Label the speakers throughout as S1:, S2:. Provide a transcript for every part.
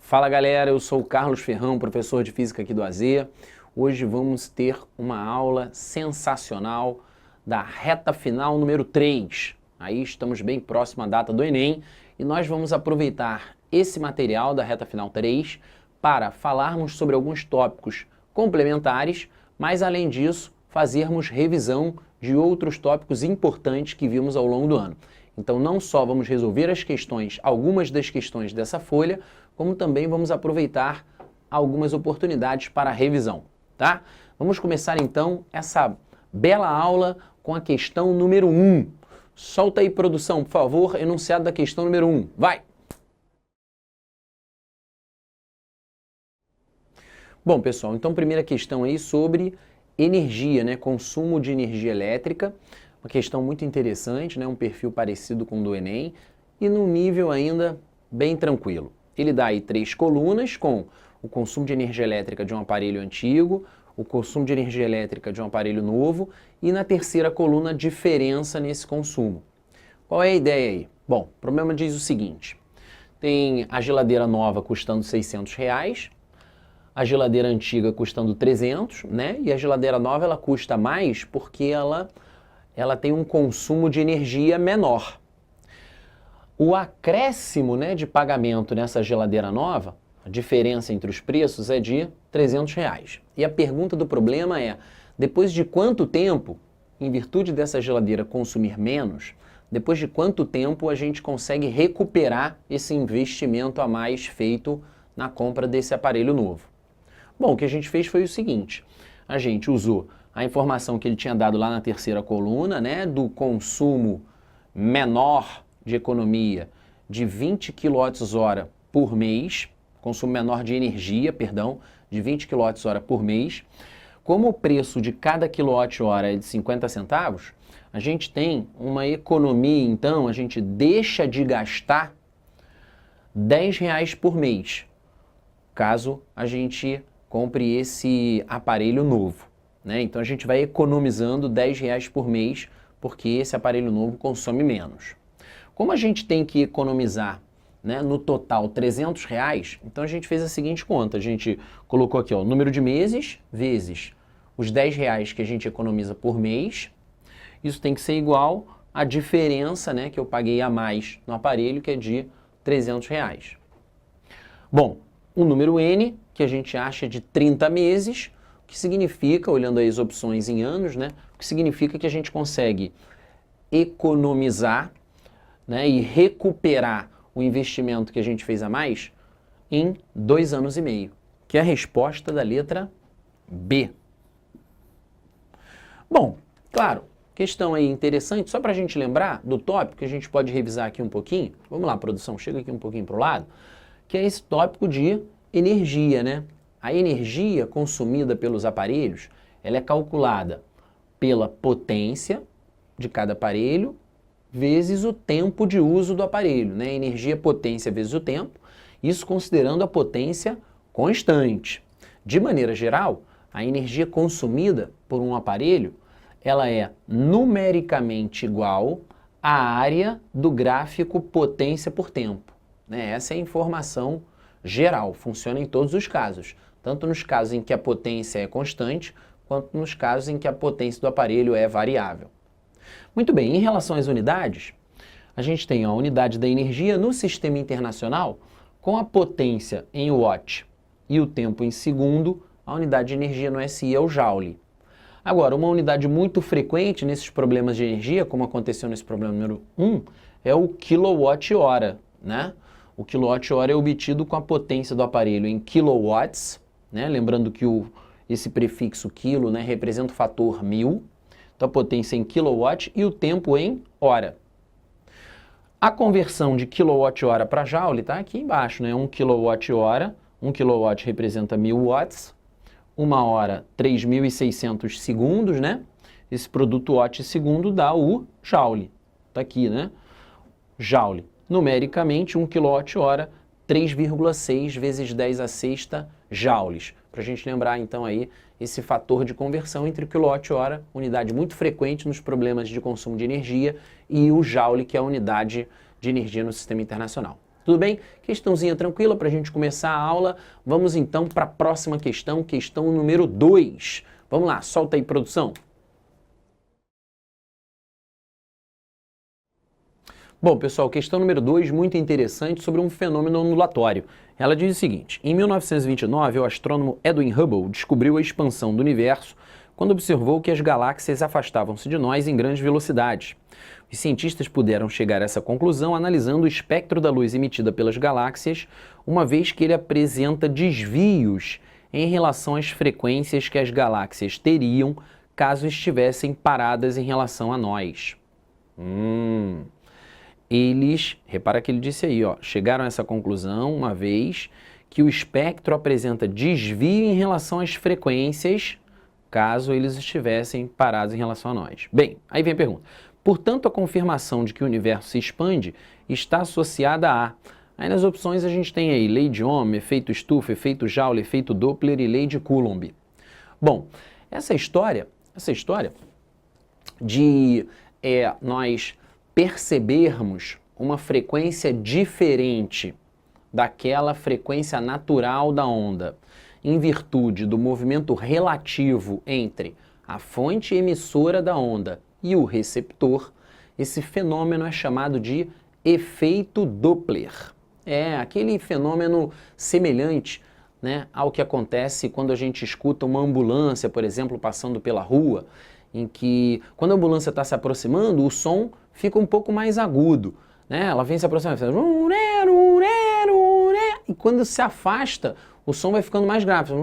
S1: Fala galera, eu sou o Carlos Ferrão, professor de Física aqui do AZ. Hoje vamos ter uma aula sensacional da reta final número 3. Aí estamos bem próximo à data do Enem e nós vamos aproveitar esse material da reta final 3 para falarmos sobre alguns tópicos complementares, mas além disso fazermos revisão de outros tópicos importantes que vimos ao longo do ano. Então não só vamos resolver as questões, algumas das questões dessa folha, como também vamos aproveitar algumas oportunidades para revisão, tá? Vamos começar então essa bela aula com a questão número 1. Solta aí, produção, por favor, enunciado da questão número 1. Vai! Bom, pessoal, então primeira questão aí sobre energia, né? Consumo de energia elétrica. Uma questão muito interessante, né? Um perfil parecido com o do Enem e num nível ainda bem tranquilo. Ele dá aí 3 colunas com o consumo de energia elétrica de um aparelho antigo, o consumo de energia elétrica de um aparelho novo e na terceira coluna diferença nesse consumo. Qual é a ideia aí? Bom, o problema diz o seguinte, tem a geladeira nova custando R$600, a geladeira antiga custando 300, né? E a geladeira nova ela custa mais porque ela tem um consumo de energia menor. O acréscimo, né, de pagamento nessa geladeira nova, a diferença entre os preços é de R$300. E a pergunta do problema é, depois de quanto tempo, em virtude dessa geladeira consumir menos, depois de quanto tempo a gente consegue recuperar esse investimento a mais feito na compra desse aparelho novo? Bom, o que a gente fez foi o seguinte, a gente usou a informação que ele tinha dado lá na terceira coluna, né, do consumo menor de economia de 20 kWh por mês, consumo menor de energia, perdão, de 20 kWh por mês. Como o preço de cada quilowatt-hora é de 50 centavos, a gente tem uma economia, então, a gente deixa de gastar R$10 por mês, caso a gente compre esse aparelho novo, né? Então a gente vai economizando R$10 por mês, porque esse aparelho novo consome menos. Como a gente tem que economizar, né, no total R$300, então a gente fez a seguinte conta, a gente colocou aqui ó, o número de meses vezes os R$10 que a gente economiza por mês, isso tem que ser igual à diferença, né, que eu paguei a mais no aparelho, que é de R$300. Bom, o número N, que a gente acha de 30 meses, o que significa, olhando aí as opções em anos, né, o que significa que a gente consegue economizar, né, e recuperar o investimento que a gente fez a mais em 2 anos e meio, que é a resposta da letra B. Bom, claro, questão aí interessante, só para a gente lembrar do tópico, que a gente pode revisar aqui um pouquinho, vamos lá, produção, chega aqui um pouquinho para o lado, que é esse tópico de energia, né? A energia consumida pelos aparelhos, ela é calculada pela potência de cada aparelho vezes o tempo de uso do aparelho, né? Energia, potência vezes o tempo, isso considerando a potência constante. De maneira geral, a energia consumida por um aparelho, ela é numericamente igual à área do gráfico potência por tempo, né? Essa é a informação geral, funciona em todos os casos, tanto nos casos em que a potência é constante, quanto nos casos em que a potência do aparelho é variável. Muito bem, em relação às unidades, a gente tem a unidade da energia no sistema internacional, com a potência em watt e o tempo em segundo, a unidade de energia no SI é o joule. Agora, uma unidade muito frequente nesses problemas de energia, como aconteceu nesse problema número 1, é o quilowatt-hora, né? O quilowatt-hora é obtido com a potência do aparelho em kilowatts, né? Lembrando que esse prefixo quilo, né, representa o fator 1000, então a potência em kilowatt e o tempo em hora. A conversão de quilowatt-hora para joule está aqui embaixo, né? 1 kWh, 1 kW representa 1000 watts, 1 hora 3.600 segundos, né? Esse produto watt-segundo dá o joule, está aqui, né? Joule. Numericamente, 1 kWh, 3,6 vezes 10 a sexta joules. Para a gente lembrar, então, aí, esse fator de conversão entre o quilowatt-hora, unidade muito frequente nos problemas de consumo de energia, e o joule, que é a unidade de energia no sistema internacional. Tudo bem? Questãozinha tranquila para a gente começar a aula. Vamos então para a próxima questão, questão número 2. Vamos lá, solta aí, produção. Bom, pessoal, questão número 2, muito interessante, sobre um fenômeno ondulatório. Ela diz o seguinte: em 1929, o astrônomo Edwin Hubble descobriu a expansão do universo quando observou que as galáxias afastavam-se de nós em grandes velocidades. Os cientistas puderam chegar a essa conclusão analisando o espectro da luz emitida pelas galáxias, uma vez que ele apresenta desvios em relação às frequências que as galáxias teriam caso estivessem paradas em relação a nós. Eles, repara que ele disse aí, ó, chegaram a essa conclusão uma vez que o espectro apresenta desvio em relação às frequências caso eles estivessem parados em relação a nós. Bem, aí vem a pergunta. Portanto, a confirmação de que o universo se expande está associada a... Aí nas opções a gente tem aí lei de Ohm, efeito estufa, efeito Joule, efeito Doppler e lei de Coulomb. Bom, essa história de nós percebermos uma frequência diferente daquela frequência natural da onda, em virtude do movimento relativo entre a fonte emissora da onda e o receptor, esse fenômeno é chamado de efeito Doppler. É aquele fenômeno semelhante, né, ao que acontece quando a gente escuta uma ambulância, por exemplo, passando pela rua, em que quando a ambulância está se aproximando, o som fica um pouco mais agudo, né? Ela vem se aproximando, e quando se afasta, o som vai ficando mais grave.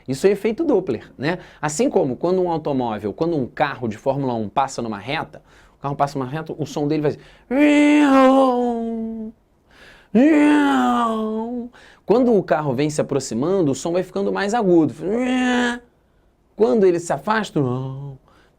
S1: Isso é efeito Doppler, né? Assim como quando um automóvel, quando um carro de Fórmula 1 passa numa reta, o carro passa numa reta, o som dele vai ser... Quando o carro vem se aproximando, o som vai ficando mais agudo. Quando ele se afasta,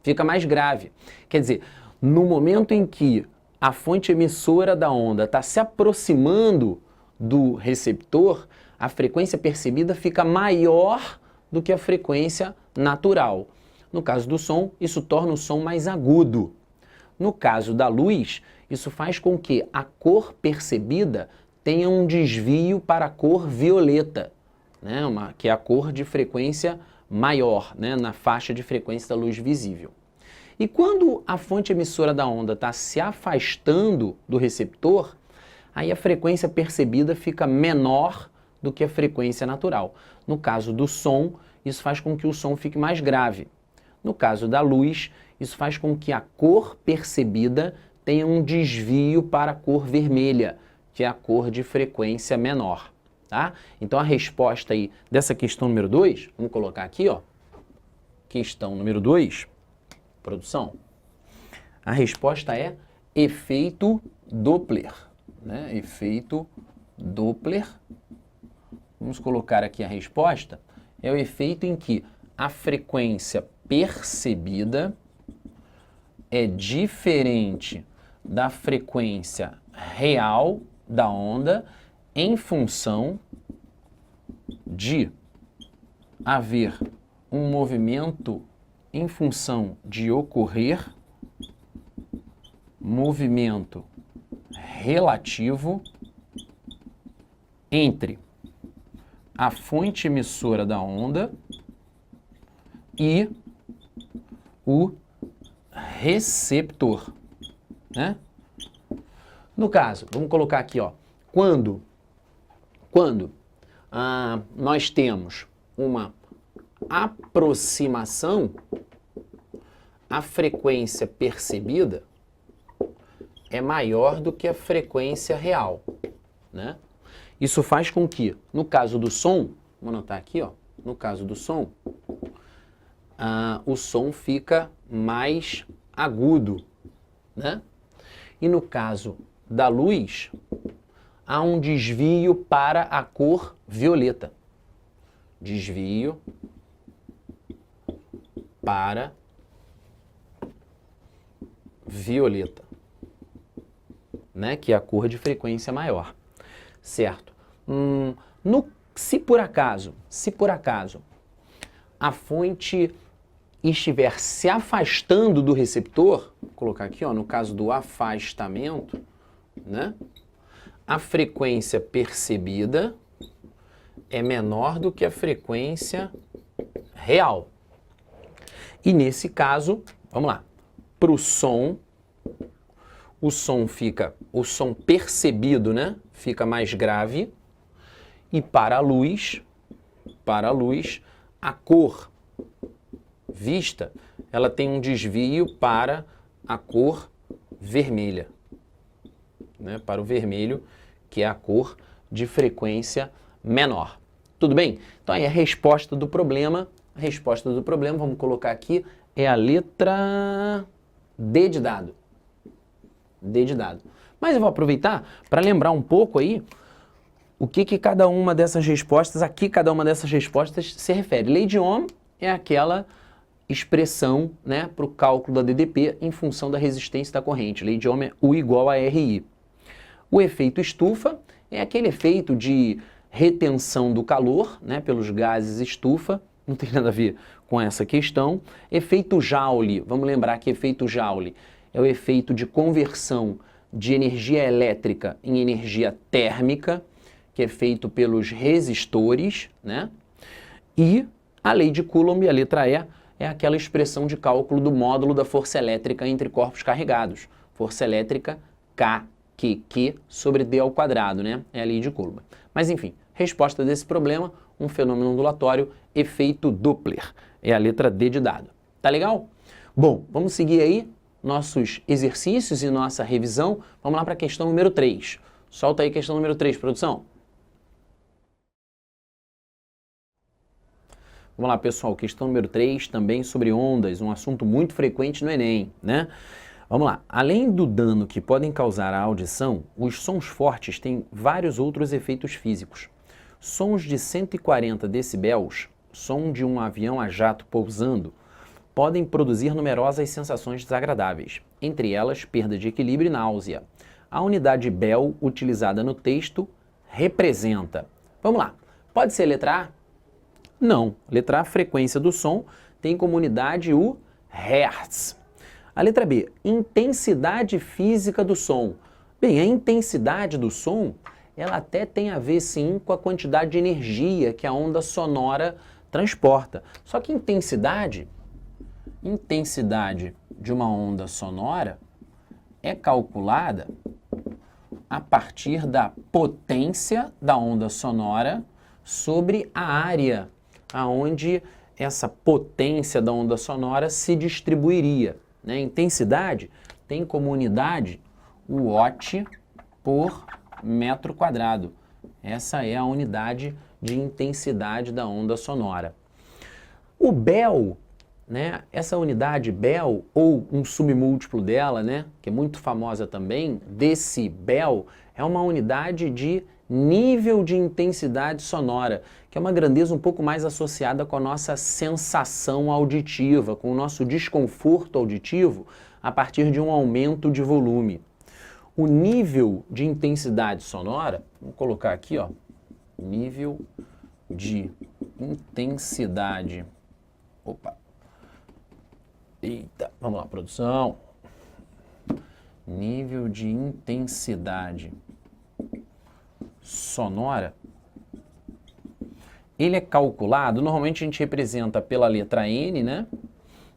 S1: fica mais grave. Quer dizer, no momento em que a fonte emissora da onda está se aproximando do receptor, a frequência percebida fica maior do que a frequência natural. No caso do som, isso torna o som mais agudo. No caso da luz, isso faz com que a cor percebida tenha um desvio para a cor violeta, né? Que é a cor de frequência maior, né? Na faixa de frequência da luz visível. E quando a fonte emissora da onda está se afastando do receptor, aí a frequência percebida fica menor do que a frequência natural. No caso do som, isso faz com que o som fique mais grave. No caso da luz, isso faz com que a cor percebida tenha um desvio para a cor vermelha, que é a cor de frequência menor, tá? Então a resposta aí dessa questão número 2, vamos colocar aqui, ó. Questão número 2, produção. A resposta é efeito Doppler, né? Efeito Doppler. Vamos colocar aqui a resposta. É o efeito em que a frequência percebida é diferente da frequência real da onda em função de haver um movimento, em função de ocorrer movimento relativo entre a fonte emissora da onda e o receptor, né? No caso, vamos colocar aqui, ó, quando nós temos uma aproximação, a frequência percebida é maior do que a frequência real, né? Isso faz com que, no caso do som, vou anotar aqui, ó, no caso do som, o som fica mais agudo, né? E no caso da luz, há um desvio para a cor violeta. Desvio para violeta, né? Que é a cor de frequência maior, certo? Se por acaso a fonte estiver se afastando do receptor, vou colocar aqui, ó, no caso do afastamento, né? A frequência percebida é menor do que a frequência real. E nesse caso, vamos lá, para o som percebido, né, fica mais grave, e para a luz, a cor vista, ela tem um desvio para a cor vermelha, né, para o vermelho, que é a cor de frequência menor. Tudo bem? Então aí a resposta do problema, vamos colocar aqui, é a letra D de dado. D de dado. Mas eu vou aproveitar para lembrar um pouco aí o que cada uma dessas respostas, se refere. Lei de Ohm é aquela expressão, né, para o cálculo da DDP em função da resistência da corrente. Lei de Ohm é U igual a RI. O efeito estufa é aquele efeito de retenção do calor, né, pelos gases estufa, não tem nada a ver com essa questão. Efeito Joule, vamos lembrar que efeito Joule é o efeito de conversão de energia elétrica em energia térmica, que é feito pelos resistores, né? E a lei de Coulomb, a letra E, é aquela expressão de cálculo do módulo da força elétrica entre corpos carregados. Força elétrica KQ sobre D ao quadrado, né? É a lei de Coulomb. Mas enfim, resposta desse problema, um fenômeno ondulatório, efeito Doppler. É a letra D de dado. Tá legal? Bom, vamos seguir aí nossos exercícios e nossa revisão. Vamos lá para a questão número 3. Solta aí a questão número 3, produção. Vamos lá, pessoal, questão número 3, também sobre ondas, um assunto muito frequente no Enem, né? Vamos lá. Além do dano que podem causar à audição, os sons fortes têm vários outros efeitos físicos. Sons de 140 decibéis, som de um avião a jato pousando, podem produzir numerosas sensações desagradáveis, entre elas perda de equilíbrio e náusea. A unidade Bell utilizada no texto representa. Vamos lá. Pode ser letra A? Não. Letra A, frequência do som, tem como unidade o Hertz. A letra B, intensidade física do som. Bem, a intensidade do som, ela até tem a ver, sim, com a quantidade de energia que a onda sonora transporta. Só que intensidade de uma onda sonora é calculada a partir da potência da onda sonora sobre a área aonde essa potência da onda sonora se distribuiria, né? Intensidade tem como unidade o watt por metro quadrado. Essa é a unidade de intensidade da onda sonora. O Bell, né, essa unidade Bell, ou um submúltiplo dela, né, que é muito famosa também, decibel, é uma unidade de nível de intensidade sonora, que é uma grandeza um pouco mais associada com a nossa sensação auditiva, com o nosso desconforto auditivo a partir de um aumento de volume. O nível de intensidade sonora, vou colocar aqui, ó, nível de intensidade. Opa. Eita, vamos lá, produção. Nível de intensidade sonora, ele é calculado, normalmente a gente representa pela letra N, né?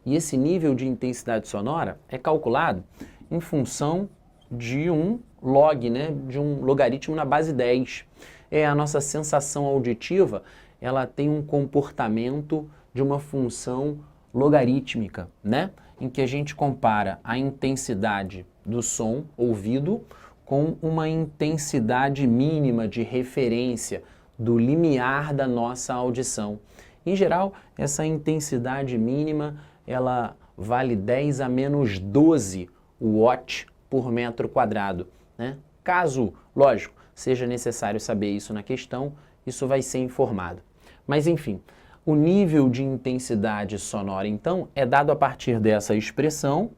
S1: E esse nível de intensidade sonora é calculado em função de um log, né? De um logaritmo na base 10. É a nossa sensação auditiva, ela tem um comportamento de uma função logarítmica, né? Em que a gente compara a intensidade do som ouvido com uma intensidade mínima de referência do limiar da nossa audição. Em geral, essa intensidade mínima, ela vale 10 a menos 12 watt por metro quadrado, né? Caso, lógico, seja necessário saber isso na questão, isso vai ser informado. Mas enfim, o nível de intensidade sonora, então, é dado a partir dessa expressão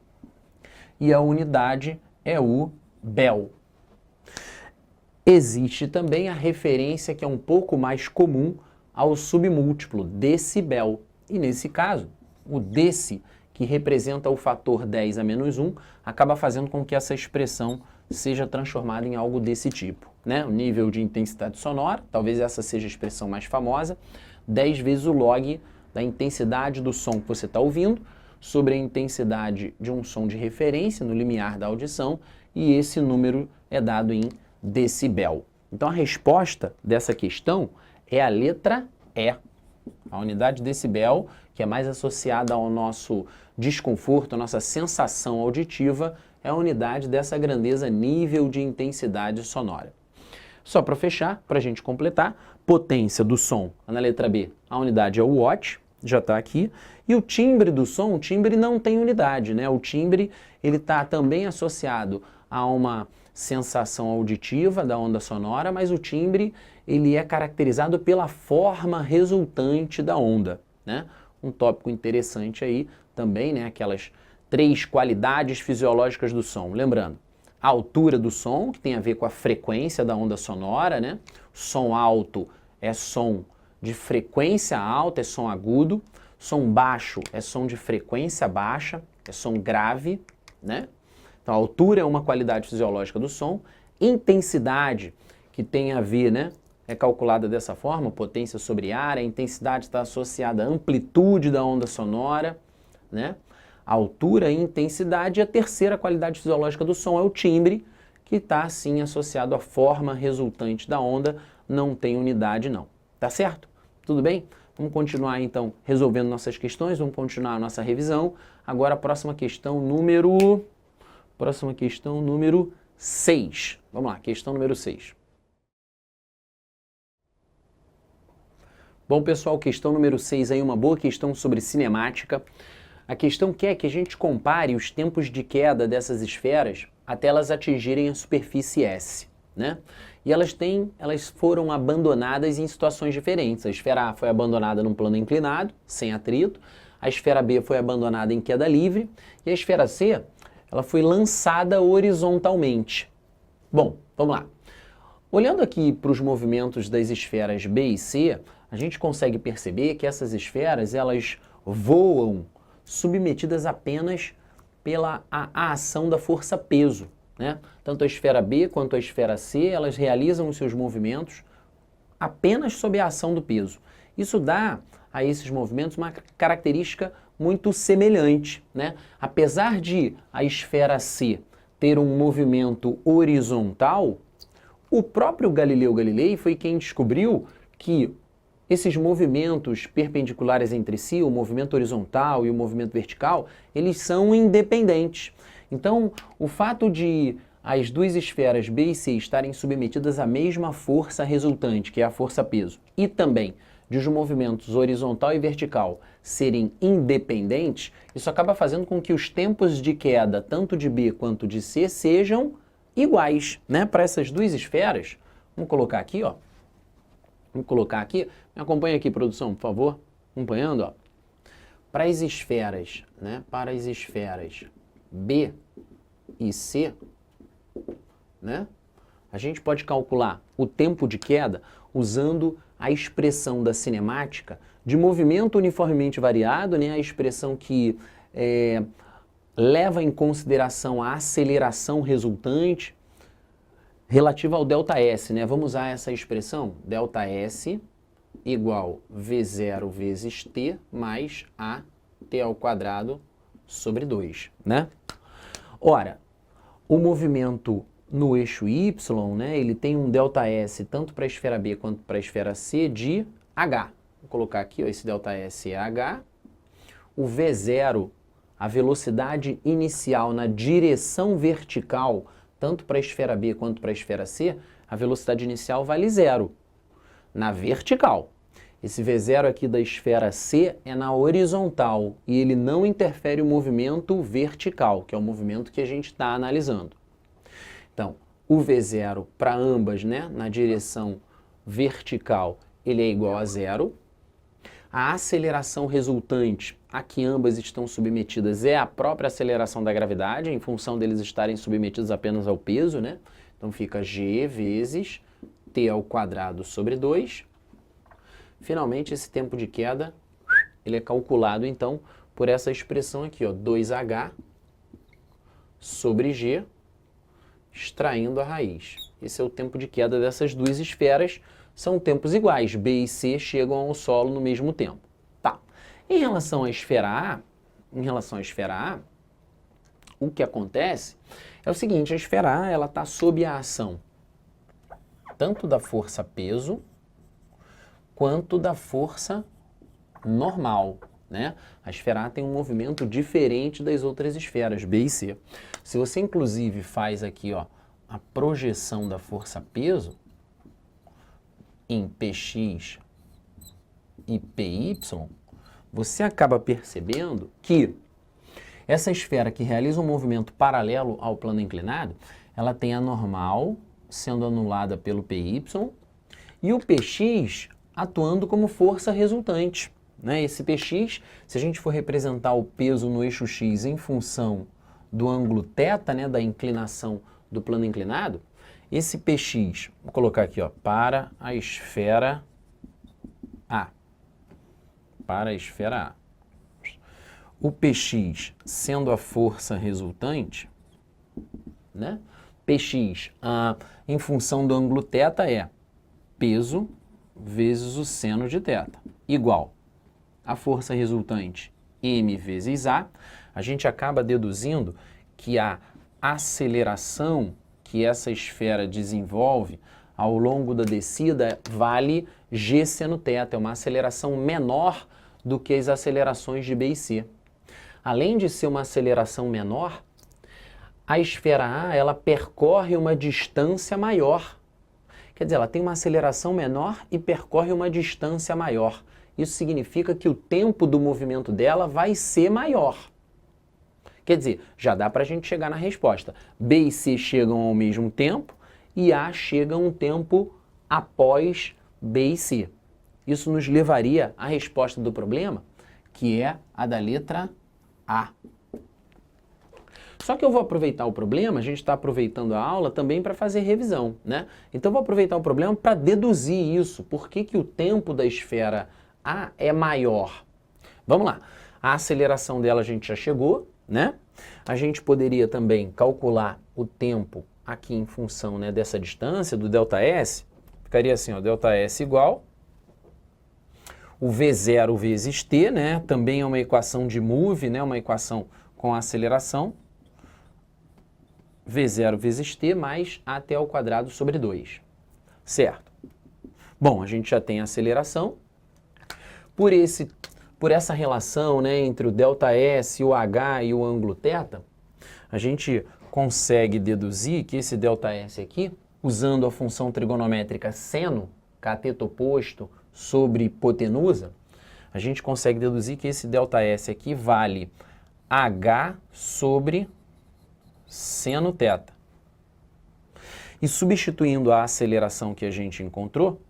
S1: e a unidade é o Bell. Existe também a referência que é um pouco mais comum ao submúltiplo, decibel. E nesse caso, o deci, que representa o fator 10 a menos 1, acaba fazendo com que essa expressão seja transformado em algo desse tipo, né? O nível de intensidade sonora, talvez essa seja a expressão mais famosa, 10 vezes o log da intensidade do som que você está ouvindo sobre a intensidade de um som de referência no limiar da audição, e esse número é dado em decibel. Então a resposta dessa questão é a letra E. A unidade decibel, que é mais associada ao nosso desconforto, à nossa sensação auditiva, é a unidade dessa grandeza nível de intensidade sonora. Só para fechar, para a gente completar, potência do som, na letra B, a unidade é o watt, já está aqui, e o timbre do som, o timbre não tem unidade, né? O timbre ele está também associado a uma sensação auditiva da onda sonora, mas o timbre ele é caracterizado pela forma resultante da onda, né? Um tópico interessante aí também, né? Aquelas 3 qualidades fisiológicas do som. Lembrando, a altura do som, que tem a ver com a frequência da onda sonora, né? Som alto é som de frequência alta, é som agudo. Som baixo é som de frequência baixa, é som grave, né? Então, a altura é uma qualidade fisiológica do som. Intensidade, que tem a ver, né? É calculada dessa forma, potência sobre área. A intensidade está associada à amplitude da onda sonora, né? A altura e intensidade. E a terceira qualidade fisiológica do som é o timbre, que está, assim, associado à forma resultante da onda. Não tem unidade, não. Tá certo? Tudo bem? Vamos continuar, então, resolvendo nossas questões. Vamos continuar a nossa revisão. Agora, a próxima questão número 6. Vamos lá, questão número 6. Bom, pessoal, questão número 6 aí, uma boa questão sobre cinemática. A questão quer que a gente compare os tempos de queda dessas esferas até elas atingirem a superfície S, né? E elas foram abandonadas em situações diferentes. A esfera A foi abandonada num plano inclinado, sem atrito. A esfera B foi abandonada em queda livre. E a esfera C, ela foi lançada horizontalmente. Bom, vamos lá. Olhando aqui para os movimentos das esferas B e C, a gente consegue perceber que essas esferas, elas voam submetidas apenas pela a ação da força peso, né? Tanto a esfera B quanto a esfera C, elas realizam os seus movimentos apenas sob a ação do peso. Isso dá a esses movimentos uma característica muito semelhante, né? Apesar de a esfera C ter um movimento horizontal, o próprio Galileu Galilei foi quem descobriu que esses movimentos perpendiculares entre si, o movimento horizontal e o movimento vertical, eles são independentes. Então, o fato de as duas esferas B e C estarem submetidas à mesma força resultante, que é a força-peso, e também de os movimentos horizontal e vertical serem independentes, isso acaba fazendo com que os tempos de queda, tanto de B quanto de C, sejam iguais, né? Para essas duas esferas, vamos colocar aqui, ó. Vamos colocar aqui, me acompanha aqui, produção, por favor, acompanhando, ó. Para as esferas, né? Para as esferas B e C, né? A gente pode calcular o tempo de queda usando a expressão da cinemática de movimento uniformemente variado, né? A expressão que leva em consideração a aceleração resultante relativa ao ΔS, né? Vamos usar essa expressão, ΔS igual V0 vezes T mais AT ao quadrado sobre 2, né? Ora, o movimento no eixo Y, né, ele tem um ΔS tanto para a esfera B quanto para a esfera C de H. Vou colocar aqui, ó, esse ΔS é H. O V0, a velocidade inicial na direção vertical, tanto para a esfera B quanto para a esfera C, a velocidade inicial vale 0 na vertical. Esse V0 aqui da esfera C é na horizontal e ele não interfere o movimento vertical, que é o movimento que a gente está analisando. Então, o V0 para ambas, né, na direção vertical, ele é igual a 0. A aceleração resultante a que ambas estão submetidas é a própria aceleração da gravidade, em função deles estarem submetidos apenas ao peso, né? Então fica G vezes T ao quadrado sobre 2. Finalmente, esse tempo de queda, ele é calculado, então, por essa expressão aqui, ó, 2H sobre G, extraindo a raiz. Esse é o tempo de queda dessas duas esferas, são tempos iguais, B e C chegam ao solo no mesmo tempo. Tá. Em relação à esfera A, o que acontece é o seguinte, a esfera A ela está sob a ação tanto da força peso quanto da força normal, né? A esfera A tem um movimento diferente das outras esferas, B e C. Se você inclusive faz aqui, ó, a projeção da força peso em Px e Py, você acaba percebendo que essa esfera que realiza um movimento paralelo ao plano inclinado, ela tem a normal sendo anulada pelo Py e o Px atuando como força resultante, né? Esse Px, se a gente for representar o peso no eixo x em função do ângulo θ, né, da inclinação do plano inclinado, esse Px, vou colocar aqui, ó, para a esfera A. Para a esfera A. O Px sendo a força resultante, né? Px em função do ângulo θ é peso vezes o seno de θ, igual a força resultante m vezes a. A gente acaba deduzindo que a aceleração que essa esfera desenvolve ao longo da descida vale g seno θ, é uma aceleração menor do que as acelerações de B e C. Além de ser uma aceleração menor, a esfera A ela percorre uma distância maior. Quer dizer, ela tem uma aceleração menor e percorre uma distância maior. Isso significa que o tempo do movimento dela vai ser maior. Quer dizer, já dá para a gente chegar na resposta. B e C chegam ao mesmo tempo e A chega um tempo após B e C. Isso nos levaria à resposta do problema, que é a da letra A. Só que eu vou aproveitar o problema, a gente está aproveitando a aula também para fazer revisão, né? Então eu vou aproveitar o problema para deduzir isso. Por que que o tempo da esfera A é maior? Vamos lá. A aceleração dela a gente já chegou, né? A gente poderia também calcular o tempo aqui em função, né, dessa distância, do ΔS. Ficaria assim, ó, ΔS igual o V0 vezes t, né? Também é uma equação de move, né? Uma equação com aceleração. V0 vezes t mais at ao quadrado sobre 2. Certo. Bom, a gente já tem a aceleração. Por essa relação, né, entre o ΔS, o h e o ângulo θ, a gente consegue deduzir que esse ΔS aqui, usando a função trigonométrica seno, cateto oposto sobre hipotenusa, a gente consegue deduzir que esse ΔS aqui vale h sobre seno θ. E substituindo a aceleração que a gente encontrou,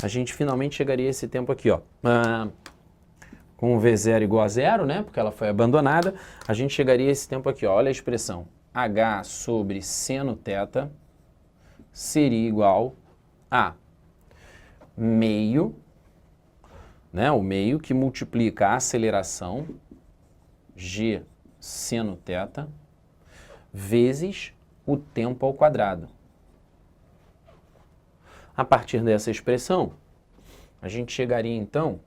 S1: a gente finalmente chegaria a esse tempo aqui, ó. Com o V0 igual a zero, né? Porque ela foi abandonada, a gente chegaria a esse tempo aqui, ó. Olha a expressão. H sobre seno θ seria igual a meio, né? O meio que multiplica a aceleração, g seno θ, vezes o tempo ao quadrado. A partir dessa expressão, a gente chegaria então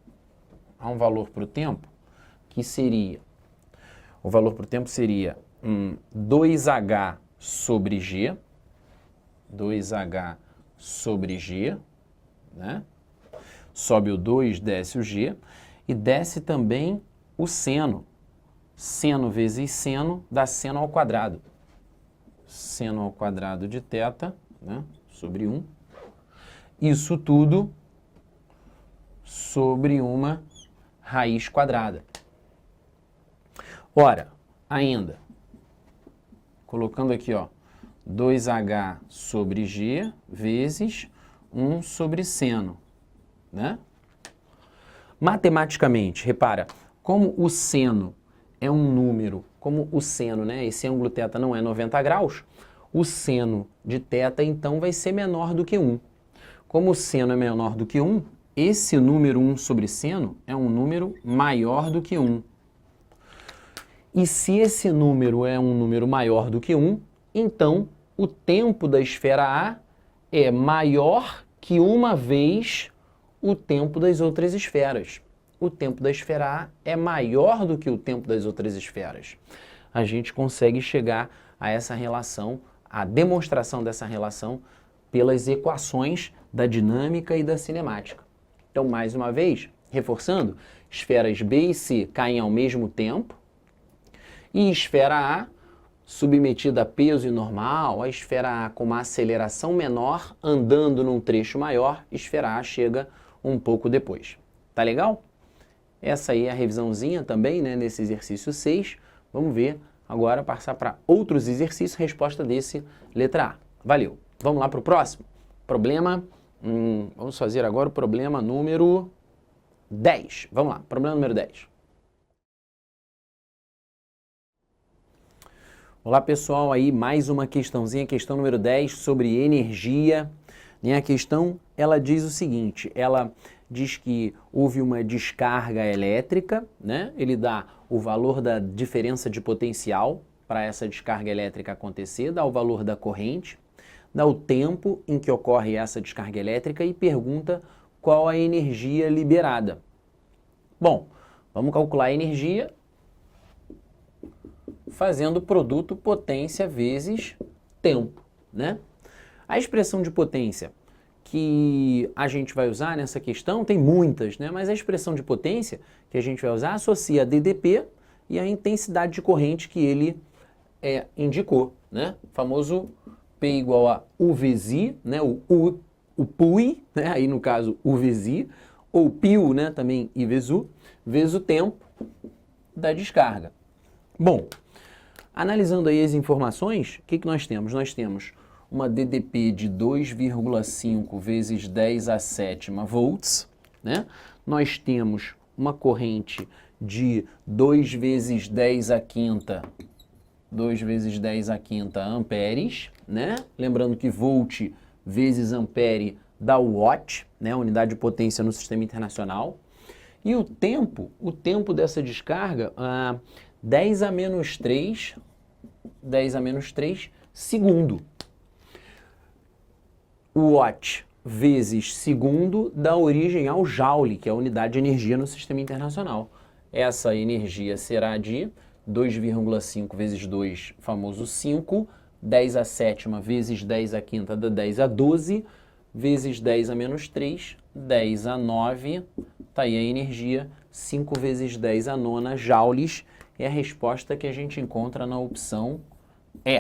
S1: a um valor para o tempo que seria, o valor para o tempo seria 2h sobre g, 2h sobre g, né? Sobe o 2, desce o g, e desce também o seno. Seno vezes seno dá seno ao quadrado. Seno ao quadrado de θ, né, sobre 1. Isso tudo sobre uma raiz quadrada. Ora, ainda, colocando aqui, ó, 2h sobre g vezes 1 sobre seno, né? Matematicamente, repara, como o seno é um número, como o seno, né? Esse ângulo θ não é 90 graus, o seno de θ, então, vai ser menor do que 1. Como o seno é menor do que 1, esse número 1 sobre seno é um número maior do que 1. E se esse número é um número maior do que 1, então o tempo da esfera A é maior que uma vez o tempo das outras esferas. O tempo da esfera A é maior do que o tempo das outras esferas. A gente consegue chegar a essa relação, a demonstração dessa relação, pelas equações da dinâmica e da cinemática. Então, mais uma vez, reforçando, esferas B e C caem ao mesmo tempo, e esfera A, submetida a peso e normal, a esfera A com uma aceleração menor, andando num trecho maior, esfera A chega um pouco depois. Tá legal? Essa aí é a revisãozinha também, né, nesse exercício 6. Vamos ver agora, passar para outros exercícios, resposta desse, letra A. Valeu! Vamos lá para o próximo? Problema, vamos fazer agora o problema número 10. Vamos lá, problema número 10. Olá pessoal, aí mais uma questãozinha, questão número 10 sobre energia. E a questão, ela diz o seguinte, ela diz que houve uma descarga elétrica, né? Ele dá o valor da diferença de potencial para essa descarga elétrica acontecer, dá o valor da corrente, dá o tempo em que ocorre essa descarga elétrica e pergunta qual a energia liberada. Bom, vamos calcular a energia fazendo produto potência vezes tempo, né? A expressão de potência que a gente vai usar nessa questão, tem muitas, né? Mas a expressão de potência que a gente vai usar associa a DDP e a intensidade de corrente que ele indicou, né? O famoso P igual a U vezes I, né? O PUI, né? Aí no caso U vezes I, ou PIU, né? Também I vezes U, vezes o tempo da descarga. Bom, analisando aí as informações, o que nós temos? Nós temos uma DDP de 2,5 vezes 10 a sétima volts, né? Nós temos uma corrente de 2 vezes 10 a quinta, 2 vezes 10 a quinta amperes, né? Lembrando que volt vezes ampere dá watt, né? Unidade de potência no sistema internacional. E o tempo dessa descarga, 10 a menos 3 segundo. O watt vezes segundo dá origem ao joule, que é a unidade de energia no sistema internacional. Essa energia será de 2,5 vezes 2, famoso 5, 10 a sétima vezes 10 a quinta dá 10 a 12, vezes 10 a menos 3, 10 a 9, tá aí a energia, 5 vezes 10 a nona joules, é a resposta que a gente encontra na opção E.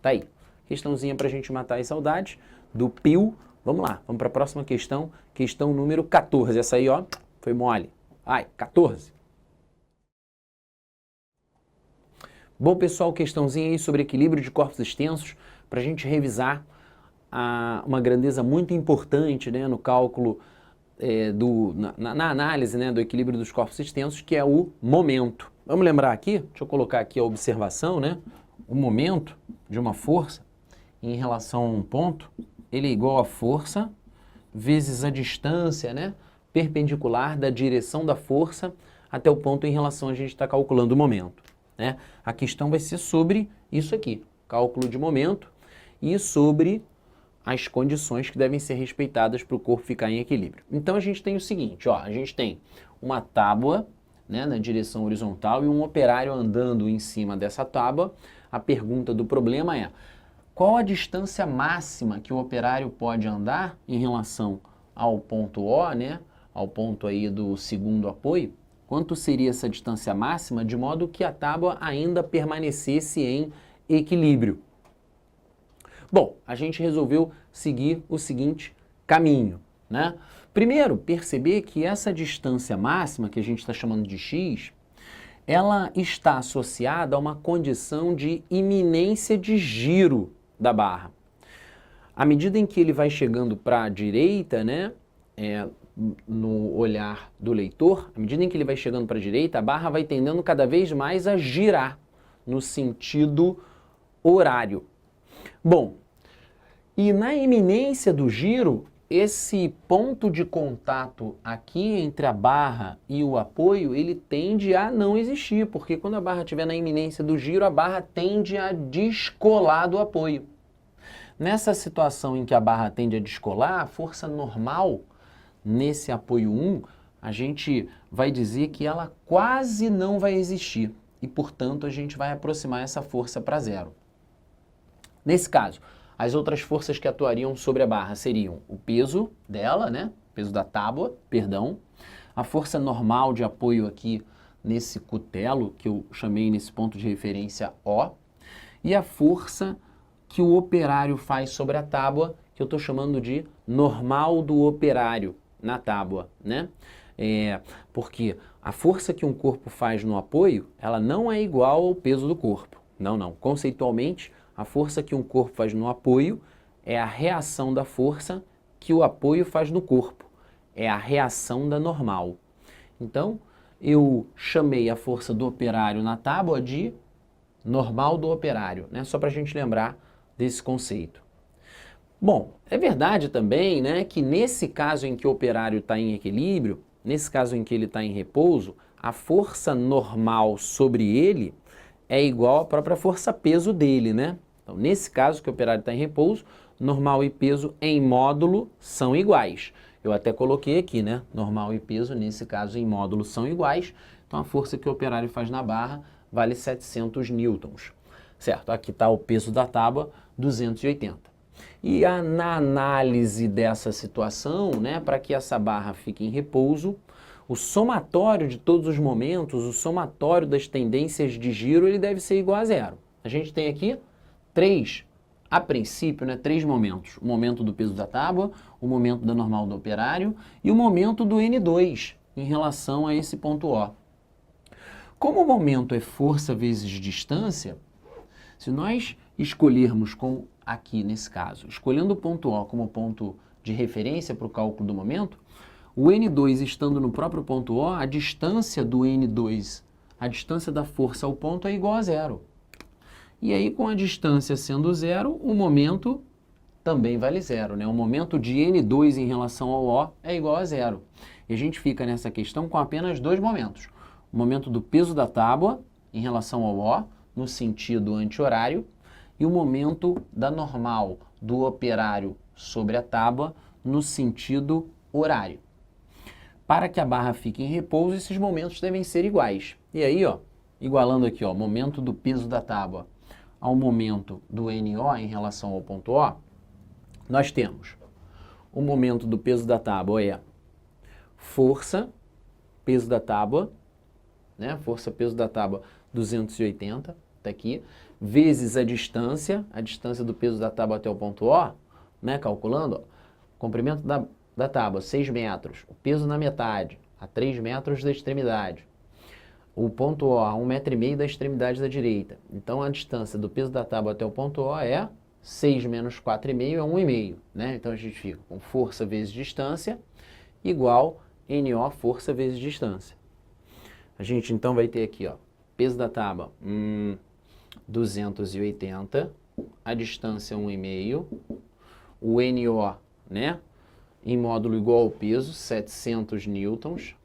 S1: Tá aí. Questãozinha para a gente matar as saudades do PIU. Vamos lá, vamos para a próxima questão, questão número 14. Essa aí, ó, foi mole. Ai, 14. Bom, pessoal, questãozinha aí sobre equilíbrio de corpos extensos, para a gente revisar uma grandeza muito importante, né, no cálculo, na análise, né, do equilíbrio dos corpos extensos, que é o momento. Vamos lembrar aqui, deixa eu colocar aqui a observação, né, o momento de uma força em relação a um ponto, ele é igual a força vezes a distância, né, perpendicular da direção da força até o ponto em relação a gente está calculando o momento, né? A questão vai ser sobre isso aqui, cálculo de momento e sobre as condições que devem ser respeitadas para o corpo ficar em equilíbrio. Então a gente tem o seguinte, ó, a gente tem uma tábua, né, na direção horizontal e um operário andando em cima dessa tábua. A pergunta do problema é: qual a distância máxima que o operário pode andar em relação ao ponto O, né, ao ponto aí do segundo apoio? Quanto seria essa distância máxima de modo que a tábua ainda permanecesse em equilíbrio? Bom, a gente resolveu seguir o seguinte caminho, né? Primeiro, perceber que essa distância máxima, que a gente está chamando de x, ela está associada a uma condição de iminência de giro da barra. À medida em que ele vai chegando para a direita, né, no olhar do leitor, à medida em que ele vai chegando para a direita, a barra vai tendendo cada vez mais a girar no sentido horário. Bom, e na iminência do giro, esse ponto de contato aqui entre a barra e o apoio, ele tende a não existir, porque quando a barra estiver na iminência do giro, a barra tende a descolar do apoio. Nessa situação em que a barra tende a descolar, a força normal nesse apoio 1, a gente vai dizer que ela quase não vai existir e, portanto, a gente vai aproximar essa força para zero. Nesse caso, as outras forças que atuariam sobre a barra seriam o peso dela, né? Peso da tábua, perdão, a força normal de apoio aqui nesse cutelo, que eu chamei nesse ponto de referência O, e a força que o operário faz sobre a tábua, que eu estou chamando de normal do operário na tábua, né? Porque a força que um corpo faz no apoio, ela não é igual ao peso do corpo. Não, não. Conceitualmente, a força que um corpo faz no apoio é a reação da força que o apoio faz no corpo. É a reação da normal. Então, eu chamei a força do operário na tábua de normal do operário, né? Só para a gente lembrar desse conceito. Bom, é verdade também, né, que nesse caso em que o operário está em equilíbrio, nesse caso em que ele está em repouso, a força normal sobre ele é igual à própria força peso dele, né? Então, nesse caso que o operário está em repouso, normal e peso em módulo são iguais. Eu até coloquei aqui, né? Normal e peso, nesse caso, em módulo são iguais. Então, a força que o operário faz na barra vale 700 newtons. Certo? Aqui está o peso da tábua, 280. E na análise dessa situação, né, para que essa barra fique em repouso, o somatório de todos os momentos, o somatório das tendências de giro, ele deve ser igual a zero. A gente tem aqui a princípio, né, três momentos. O momento do peso da tábua, o momento da normal do operário e o momento do N2 em relação a esse ponto O. Como o momento é força vezes distância, se nós escolhermos, como aqui nesse caso, escolhendo o ponto O como ponto de referência para o cálculo do momento, o N2 estando no próprio ponto O, a distância do N2, a distância da força ao ponto é igual a zero. E aí, com a distância sendo zero, o momento também vale zero, né? O momento de N2 em relação ao O é igual a zero. E a gente fica nessa questão com apenas dois momentos. O momento do peso da tábua em relação ao O, no sentido anti-horário, e o momento da normal do operário sobre a tábua no sentido horário. Para que a barra fique em repouso, esses momentos devem ser iguais. E aí, ó, igualando aqui, ó, momento do peso da tábua ao momento do NO em relação ao ponto O, nós temos o momento do peso da tábua é força, peso da tábua, né? Força, peso da tábua 280, tá aqui, vezes a distância do peso da tábua até o ponto O, né? Calculando, ó, comprimento da tábua, 6 metros, o peso na metade, a 3 metros da extremidade. O ponto O a 1,5 metro da extremidade da direita. Então, a distância do peso da tábua até o ponto O é 6 menos 4,5 é 1,5, né? Então, a gente fica com força vezes distância igual NO força vezes distância. A gente, então, vai ter aqui, ó, peso da tábua, 280, a distância 1,5, o NO, né, em módulo igual ao peso, 700 newtons,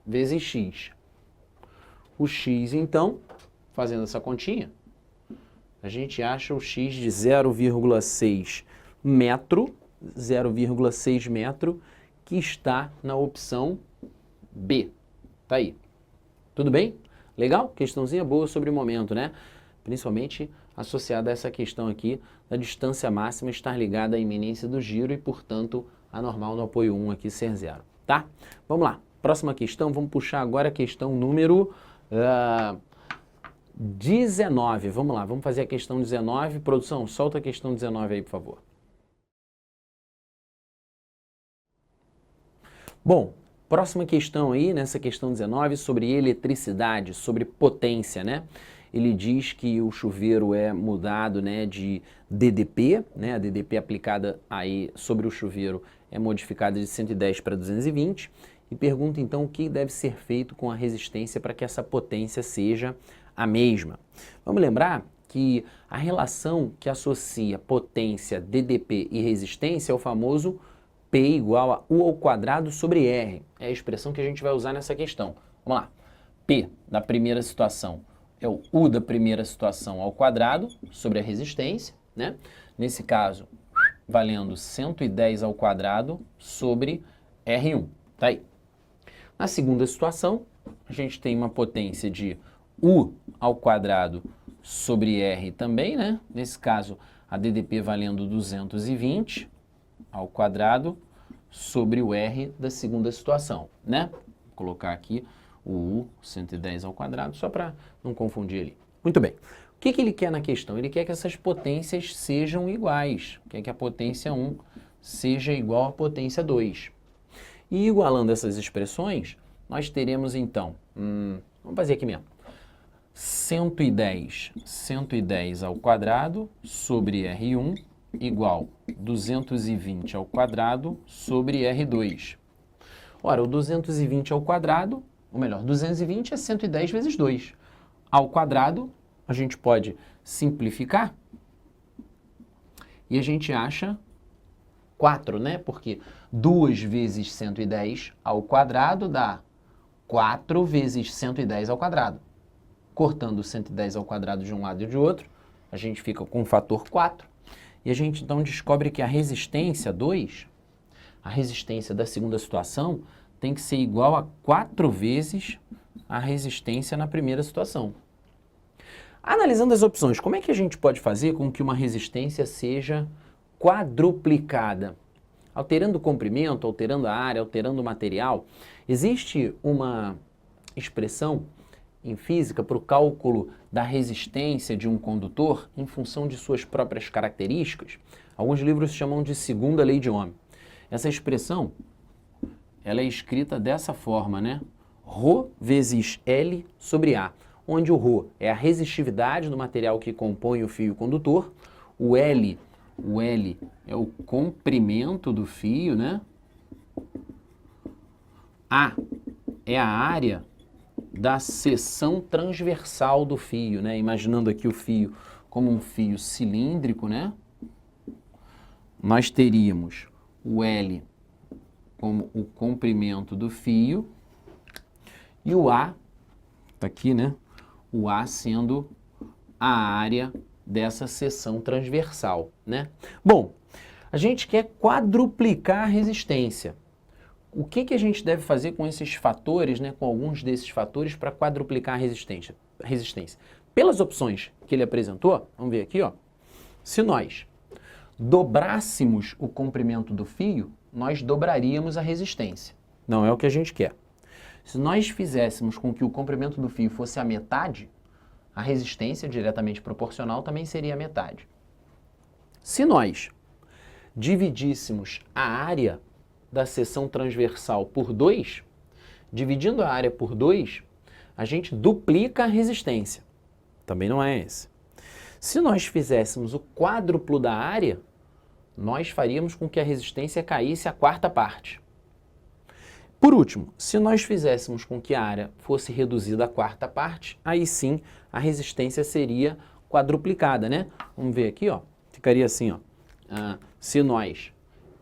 S1: vezes X. O X, então, fazendo essa continha, a gente acha o X de 0,6 metro, 0,6 metro, que está na opção B. Tá aí. Tudo bem? Legal? Questãozinha boa sobre o momento, né? Principalmente associada a essa questão aqui da distância máxima estar ligada à iminência do giro e, portanto, a normal no apoio 1 aqui ser zero. Tá? Vamos lá. Próxima questão, vamos puxar agora a questão número 19. Vamos lá, vamos fazer a questão 19. Produção, solta a questão 19 aí, por favor. Bom, próxima questão aí, nessa questão 19, sobre eletricidade, sobre potência, né? Ele diz que o chuveiro é mudado, né, de DDP, né? A DDP aplicada aí sobre o chuveiro é modificada de 110 para 220. E pergunta então o que deve ser feito com a resistência para que essa potência seja a mesma. Vamos lembrar que a relação que associa potência, DDP e resistência é o famoso P igual a U ao quadrado sobre R. É a expressão que a gente vai usar nessa questão. Vamos lá. P da primeira situação é o U da primeira situação ao quadrado sobre a resistência, né? Nesse caso, valendo 110 ao quadrado sobre R1, tá aí. Na segunda situação, a gente tem uma potência de U ao quadrado sobre R também, né? Nesse caso, a DDP valendo 220 ao quadrado sobre o R da segunda situação, né? Vou colocar aqui o U 110 ao quadrado, só para não confundir ali. Muito bem. O que ele quer na questão? Ele quer que essas potências sejam iguais. Quer que a potência 1 seja igual à potência 2. E igualando essas expressões, nós teremos então, vamos fazer aqui mesmo, 110 ao quadrado sobre R1 igual 220 ao quadrado sobre R2. Ora, o 220 ao quadrado, ou melhor, 220 é 110 vezes 2. Ao quadrado, a gente pode simplificar e a gente acha 4, né? Porque 2 vezes 110 ao quadrado dá 4 vezes 110 ao quadrado. Cortando 110 ao quadrado de um lado e de outro, a gente fica com o fator 4. E a gente então descobre que a resistência 2, a resistência da segunda situação, tem que ser igual a 4 vezes a resistência na primeira situação. Analisando as opções, como é que a gente pode fazer com que uma resistência seja quadruplicada? Alterando o comprimento, alterando a área, alterando o material, existe uma expressão em física para o cálculo da resistência de um condutor em função de suas próprias características. Alguns livros chamam de segunda lei de Ohm. Essa expressão, ela é escrita dessa forma, né? Rho vezes L sobre A, onde o Rho é a resistividade do material que compõe o fio condutor, o L é o comprimento do fio, né? A é a área da seção transversal do fio, né? Imaginando aqui o fio como um fio cilíndrico, né? Nós teríamos o L como o comprimento do fio e o A, tá aqui, né? O A sendo a área dessa seção transversal, né? Bom, a gente quer quadruplicar a resistência. O que a gente deve fazer com esses fatores, né, com alguns desses fatores para quadruplicar a resistência? Pelas opções que ele apresentou, vamos ver aqui, ó. Se nós dobrássemos o comprimento do fio, nós dobraríamos a resistência. Não é o que a gente quer. Se nós fizéssemos com que o comprimento do fio fosse a metade, a resistência diretamente proporcional também seria a metade. Se nós dividíssemos a área da seção transversal por 2, dividindo a área por 2, a gente duplica a resistência. Também não é esse. Se nós fizéssemos o quádruplo da área, nós faríamos com que a resistência caísse a quarta parte. Por último, se nós fizéssemos com que a área fosse reduzida à quarta parte, aí sim a resistência seria quadruplicada, né? Vamos ver aqui, ó. Ficaria assim, ó. Se nós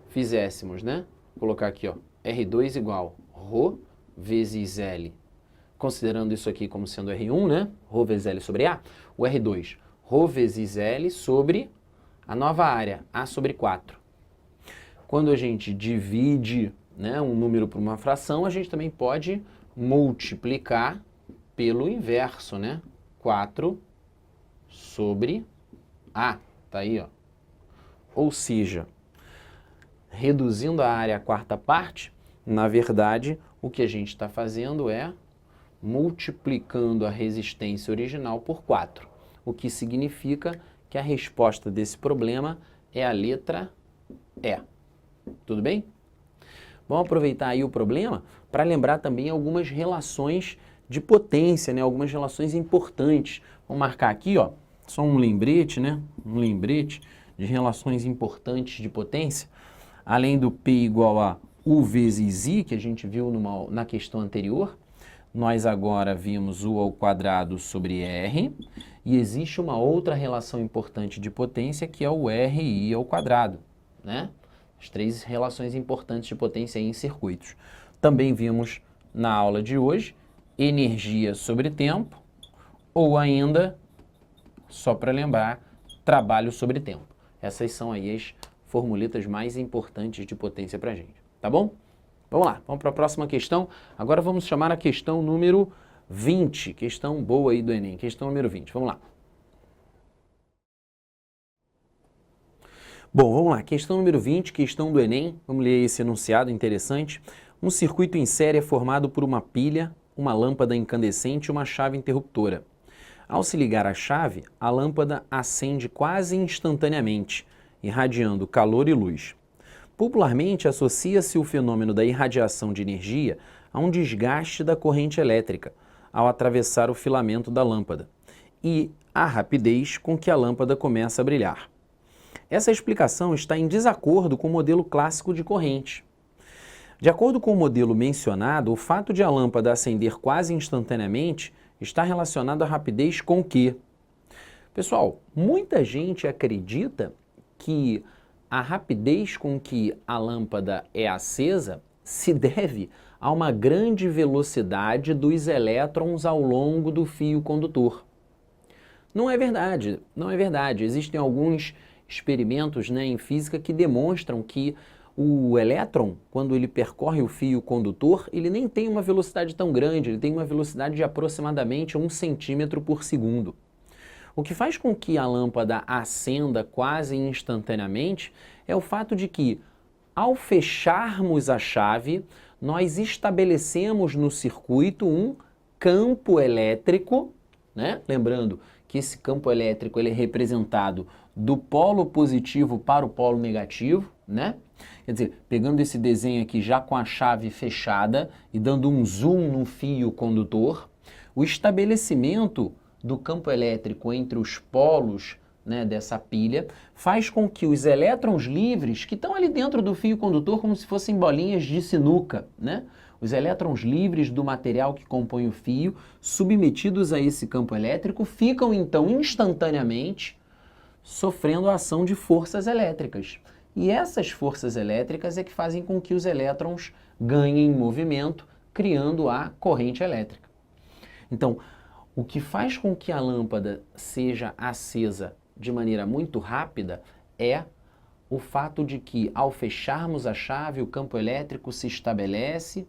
S1: fizéssemos, né? Vou colocar aqui, ó. R2 igual Rho vezes L. Considerando isso aqui como sendo R1, né? Rho vezes L sobre A. O R2, Rho vezes L sobre a nova área, A sobre 4. Quando a gente divide, né, um número por uma fração, a gente também pode multiplicar pelo inverso, né? 4 sobre A. Tá aí, ó. Ou seja, reduzindo a área à quarta parte, na verdade, o que a gente está fazendo é multiplicando a resistência original por 4, o que significa que a resposta desse problema é a letra E. Tudo bem? Vamos aproveitar aí o problema para lembrar também algumas relações de potência, né? Algumas relações importantes. Vamos marcar aqui, ó, só um lembrete, né? Um lembrete de relações importantes de potência. Além do P igual a U vezes I, que a gente viu na questão anterior, nós agora vimos U ao quadrado sobre R, e existe uma outra relação importante de potência, que é o RI ao quadrado, né? As três relações importantes de potência em circuitos. Também vimos na aula de hoje energia sobre tempo, ou ainda, só para lembrar, trabalho sobre tempo. Essas são aí as formuletas mais importantes de potência para a gente, tá bom? Vamos lá, vamos para a próxima questão. Agora vamos chamar a questão número 20, questão boa aí do Enem, questão número 20, vamos lá. Bom, vamos lá, questão número 20, questão do Enem, vamos ler esse enunciado interessante. Um circuito em série é formado por uma pilha, uma lâmpada incandescente e uma chave interruptora. Ao se ligar a chave, a lâmpada acende quase instantaneamente, irradiando calor e luz. Popularmente, associa-se o fenômeno da irradiação de energia a um desgaste da corrente elétrica ao atravessar o filamento da lâmpada e à rapidez com que a lâmpada começa a brilhar. Essa explicação está em desacordo com o modelo clássico de corrente. De acordo com o modelo mencionado, o fato de a lâmpada acender quase instantaneamente está relacionado à rapidez com o quê? Pessoal, muita gente acredita que a rapidez com que a lâmpada é acesa se deve a uma grande velocidade dos elétrons ao longo do fio condutor. Não é verdade, não é verdade. Existem alguns experimentos, em física que demonstram que o elétron, quando ele percorre o fio condutor, ele nem tem uma velocidade tão grande, ele tem uma velocidade de aproximadamente 1 centímetro por segundo. O que faz com que a lâmpada acenda quase instantaneamente é o fato de que, ao fecharmos a chave, nós estabelecemos no circuito um campo elétrico, Lembrando que esse campo elétrico ele é representado do polo positivo para o polo negativo, Quer dizer, pegando esse desenho aqui já com a chave fechada e dando um zoom no fio condutor, o estabelecimento do campo elétrico entre os polos dessa pilha faz com que os elétrons livres, que estão ali dentro do fio condutor como se fossem bolinhas de sinuca, Os elétrons livres do material que compõe o fio, submetidos a esse campo elétrico, ficam então instantaneamente sofrendo a ação de forças elétricas. E essas forças elétricas é que fazem com que os elétrons ganhem movimento, criando a corrente elétrica. Então, o que faz com que a lâmpada seja acesa de maneira muito rápida é o fato de que, ao fecharmos a chave, o campo elétrico se estabelece,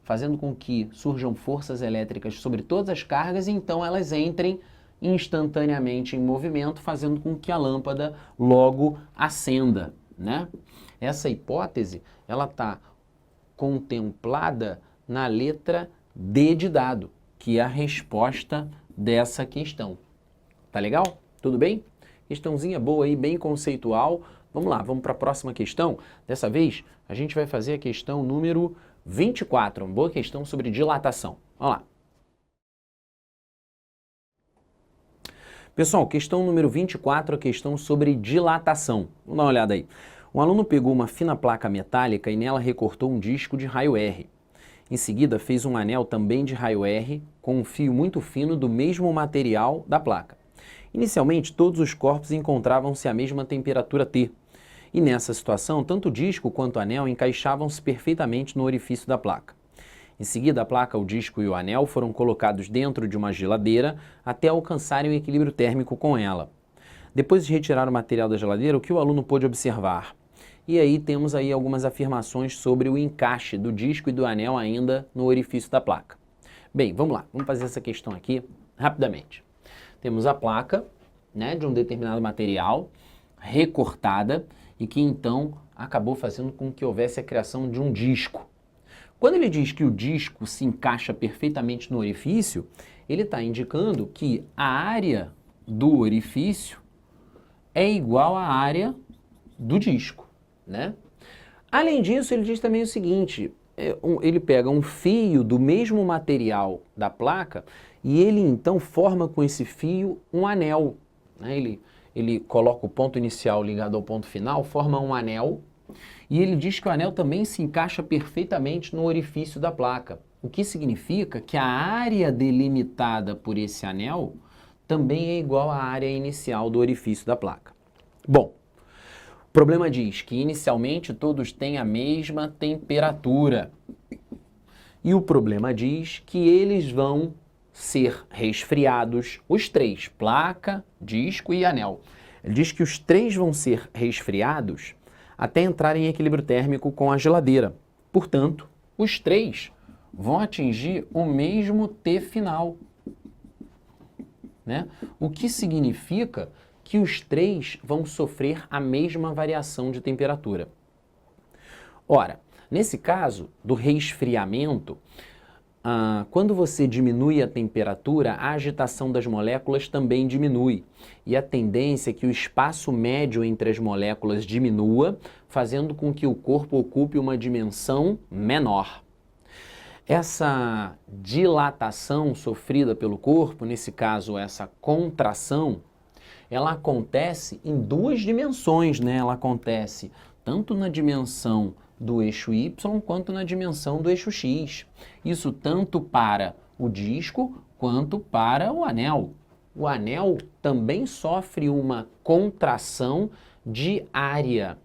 S1: fazendo com que surjam forças elétricas sobre todas as cargas e então elas entrem instantaneamente em movimento, fazendo com que a lâmpada logo acenda, Essa hipótese, ela está contemplada na letra D de dado, que é a resposta dessa questão. Tá legal? Tudo bem? Questãozinha boa aí, bem conceitual. Vamos lá, vamos para a próxima questão. Dessa vez, a gente vai fazer a questão número 24, uma boa questão sobre dilatação. Vamos lá. Pessoal, questão número 24, a questão sobre dilatação. Vamos dar uma olhada aí. Um aluno pegou uma fina placa metálica e nela recortou um disco de raio R. Em seguida, fez um anel também de raio R com um fio muito fino do mesmo material da placa. Inicialmente, todos os corpos encontravam-se à mesma temperatura T. E nessa situação, tanto o disco quanto o anel encaixavam-se perfeitamente no orifício da placa. Em seguida, a placa, o disco e o anel foram colocados dentro de uma geladeira até alcançarem o equilíbrio térmico com ela. Depois de retirar o material da geladeira, o que o aluno pôde observar? E aí temos aí algumas afirmações sobre o encaixe do disco e do anel ainda no orifício da placa. Bem, vamos lá, vamos fazer essa questão aqui rapidamente. Temos a placa, de um determinado material, recortada, e que então acabou fazendo com que houvesse a criação de um disco. Quando ele diz que o disco se encaixa perfeitamente no orifício, ele está indicando que a área do orifício é igual à área do disco, Além disso, ele diz também o seguinte, ele pega um fio do mesmo material da placa e ele então forma com esse fio um anel, Ele coloca o ponto inicial ligado ao ponto final, forma um anel, e ele diz que o anel também se encaixa perfeitamente no orifício da placa, o que significa que a área delimitada por esse anel também é igual à área inicial do orifício da placa. Bom, o problema diz que inicialmente todos têm a mesma temperatura, e o problema diz que eles vão ser resfriados, os três, placa, disco e anel, Ele diz que os três vão ser resfriados até entrarem em equilíbrio térmico com a geladeira. Portanto, os três vão atingir o mesmo T final, né? O que significa que os três vão sofrer a mesma variação de temperatura. Ora, nesse caso do resfriamento, quando você diminui a temperatura, a agitação das moléculas também diminui. E a tendência é que o espaço médio entre as moléculas diminua, fazendo com que o corpo ocupe uma dimensão menor. Essa dilatação sofrida pelo corpo, nesse caso essa contração, ela acontece em duas dimensões, né? Ela acontece tanto na dimensão do eixo Y quanto na dimensão do eixo X. Isso tanto para o disco quanto para o anel. O anel também sofre uma contração de área.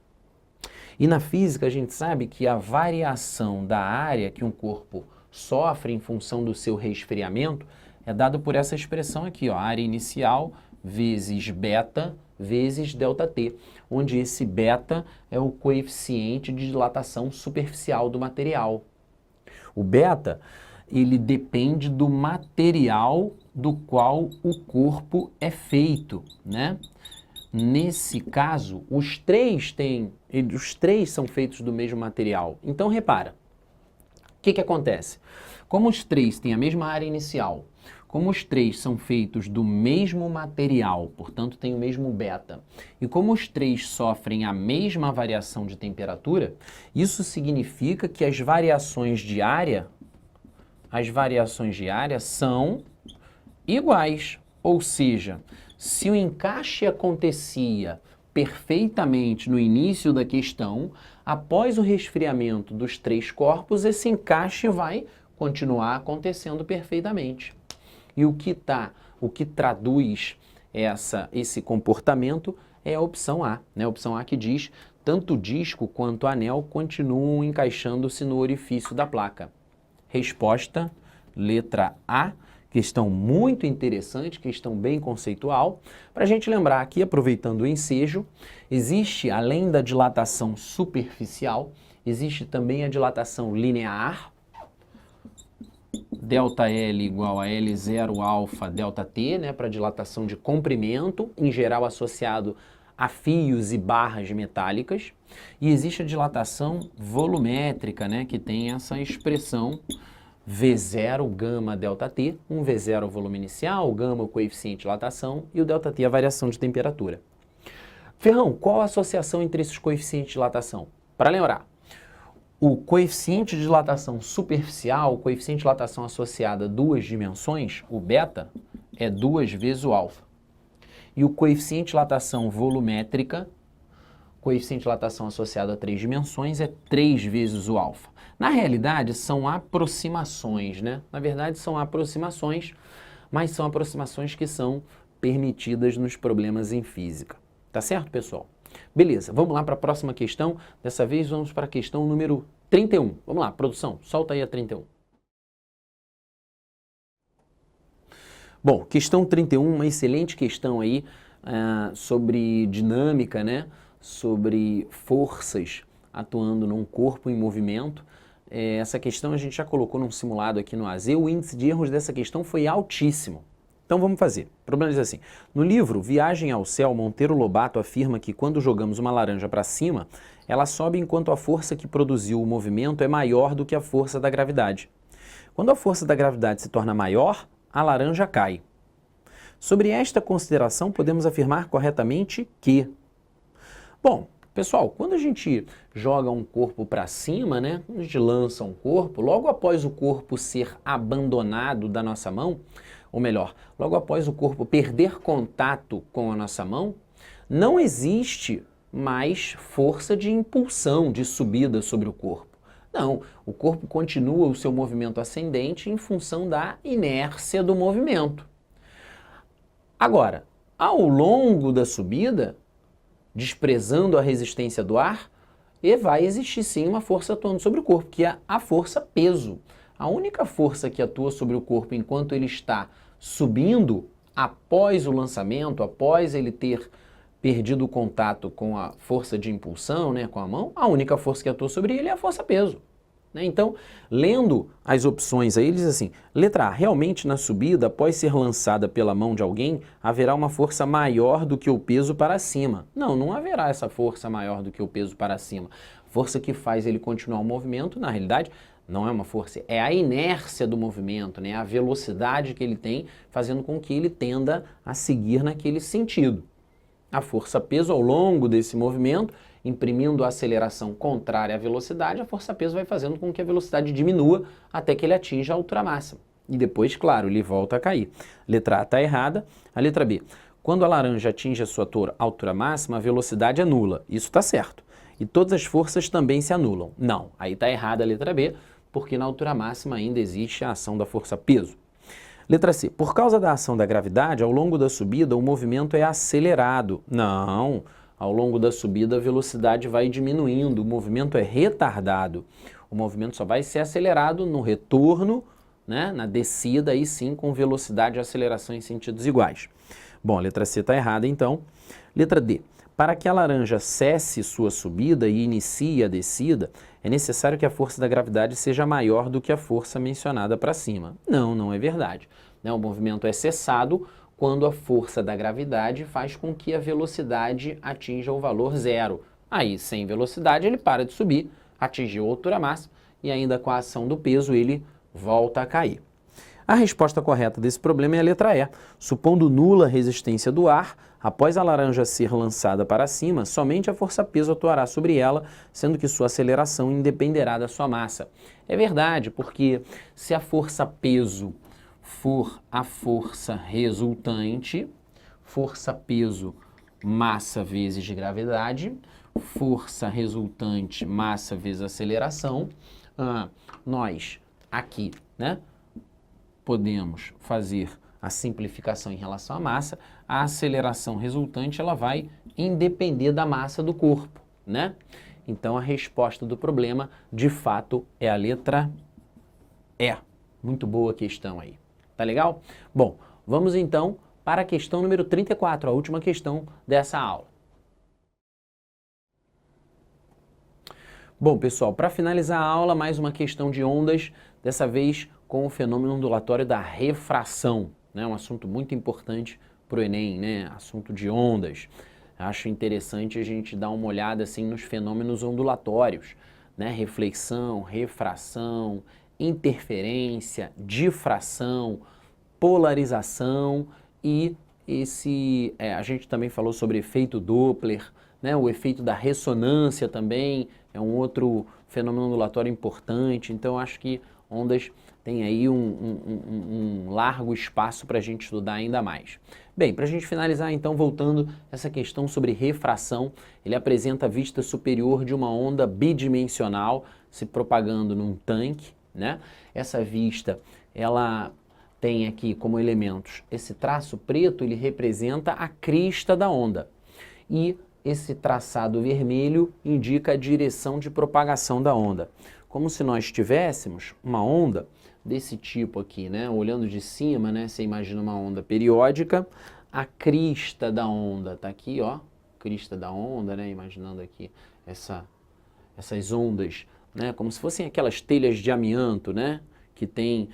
S1: E na física a gente sabe que a variação da área que um corpo sofre em função do seu resfriamento é dado por essa expressão aqui, ó, área inicial vezes beta vezes ΔT, onde esse beta é o coeficiente de dilatação superficial do material. O beta, ele depende do material do qual o corpo é feito, né? Nesse caso, os três são feitos do mesmo material. Então, repara, o que acontece? Como os três têm a mesma área inicial, como os três são feitos do mesmo material, portanto tem o mesmo beta, e como os três sofrem a mesma variação de temperatura, isso significa que as variações de área são iguais. Ou seja, se o encaixe acontecia perfeitamente no início da questão, após o resfriamento dos três corpos, esse encaixe vai continuar acontecendo perfeitamente. E o que traduz esse comportamento é a opção A, né? A opção A que diz tanto o disco quanto o anel continuam encaixando-se no orifício da placa. Resposta, letra A, questão muito interessante, questão bem conceitual. Para a gente lembrar aqui, aproveitando o ensejo, existe, além da dilatação superficial, existe também a dilatação linear, ΔL igual a L0 alfa ΔT, né, para dilatação de comprimento, em geral associado a fios e barras metálicas. E existe a dilatação volumétrica, né, que tem essa expressão V0 gama ΔT, um V0 o volume inicial, o gama o coeficiente de dilatação e o ΔT a variação de temperatura. Ferrão, qual a associação entre esses coeficientes de dilatação? Para lembrar, o coeficiente de dilatação superficial, o coeficiente de dilatação associado a duas dimensões, o beta, é 2 vezes o alfa. E o coeficiente de dilatação volumétrica, coeficiente de dilatação associado a 3 dimensões, é 3 vezes o alfa. Na realidade, são aproximações, né? Na verdade, são aproximações, mas são aproximações que são permitidas nos problemas em física. Tá certo, pessoal? Beleza, vamos lá para a próxima questão. Dessa vez vamos para a questão número 31. Vamos lá, produção, solta aí a 31. Bom, questão 31, uma excelente questão aí sobre dinâmica, né? Sobre forças atuando num corpo em movimento. Essa questão a gente já colocou num simulado aqui no AZ. O índice de erros dessa questão foi altíssimo. Então vamos fazer. O problema diz assim: no livro Viagem ao Céu, Monteiro Lobato afirma que quando jogamos uma laranja para cima, ela sobe enquanto a força que produziu o movimento é maior do que a força da gravidade. Quando a força da gravidade se torna maior, a laranja cai. Sobre esta consideração, podemos afirmar corretamente que... Bom, pessoal, quando a gente joga um corpo para cima, né? Quando a gente lança um corpo, logo após o corpo ser abandonado da nossa mão, ou melhor, logo após o corpo perder contato com a nossa mão, não existe mais força de impulsão, de subida sobre o corpo. Não, o corpo continua o seu movimento ascendente em função da inércia do movimento. Agora, ao longo da subida, desprezando a resistência do ar, vai existir sim uma força atuando sobre o corpo, que é a força peso. A única força que atua sobre o corpo enquanto ele está subindo, após o lançamento, após ele ter perdido o contato com a força de impulsão, né, com a mão, a única força que atua sobre ele é a força-peso. Né? Então, lendo as opções aí, ele diz assim, letra A, realmente na subida, após ser lançada pela mão de alguém, haverá uma força maior do que o peso para cima. Não, não haverá essa força maior do que o peso para cima. Força que faz ele continuar o movimento, na realidade, não é uma força, é a inércia do movimento, né? A velocidade que ele tem, fazendo com que ele tenda a seguir naquele sentido. A força-peso ao longo desse movimento, imprimindo a aceleração contrária à velocidade, a força-peso vai fazendo com que a velocidade diminua até que ele atinja a altura máxima. E depois, claro, ele volta a cair. Letra A está errada. A letra B. Quando a laranja atinge a sua altura máxima, a velocidade é nula. Isso está certo. E todas as forças também se anulam. Não, aí está errada a letra B, porque na altura máxima ainda existe a ação da força-peso. Letra C. Por causa da ação da gravidade, ao longo da subida, o movimento é acelerado. Não, ao longo da subida a velocidade vai diminuindo, o movimento é retardado. O movimento só vai ser acelerado no retorno, né, na descida, aí sim com velocidade e aceleração em sentidos iguais. Bom, a letra C está errada então. Letra D. Para que a laranja cesse sua subida e inicie a descida, é necessário que a força da gravidade seja maior do que a força mencionada para cima. Não, não é verdade. O movimento é cessado quando a força da gravidade faz com que a velocidade atinja o valor zero. Aí, sem velocidade, ele para de subir, atingiu a altura máxima e ainda com a ação do peso ele volta a cair. A resposta correta desse problema é a letra E. Supondo nula resistência do ar, após a laranja ser lançada para cima, somente a força-peso atuará sobre ela, sendo que sua aceleração independerá da sua massa. É verdade, porque se a força-peso for a força resultante, força-peso, massa vezes gravidade, força resultante, massa vezes aceleração, nós aqui, né, podemos fazer a simplificação em relação à massa, a aceleração resultante ela vai independer da massa do corpo, né? Então a resposta do problema, de fato, é a letra E. Muito boa questão aí. Tá legal? Bom, vamos então para a questão número 34, a última questão dessa aula. Bom, pessoal, para finalizar a aula, mais uma questão de ondas, dessa vez com o fenômeno ondulatório da refração, né? Um assunto muito importante para o Enem, né? Assunto de ondas. Acho interessante a gente dar uma olhada assim nos fenômenos ondulatórios, né? Reflexão, refração, interferência, difração, polarização e a gente também falou sobre efeito Doppler, né? O efeito da ressonância também é um outro fenômeno ondulatório importante. Então acho que ondas tem aí um largo espaço para a gente estudar ainda mais. Bem, para a gente finalizar então, voltando essa questão sobre refração, ele apresenta a vista superior de uma onda bidimensional se propagando num tanque, né? Essa vista, ela tem aqui como elementos esse traço preto, ele representa a crista da onda. E esse traçado vermelho indica a direção de propagação da onda. Como se nós tivéssemos uma onda desse tipo aqui, né? Olhando de cima, né? Você imagina uma onda periódica, a crista da onda tá aqui, ó, crista da onda, né? Imaginando aqui essas ondas, né? Como se fossem aquelas telhas de amianto, né? Que tem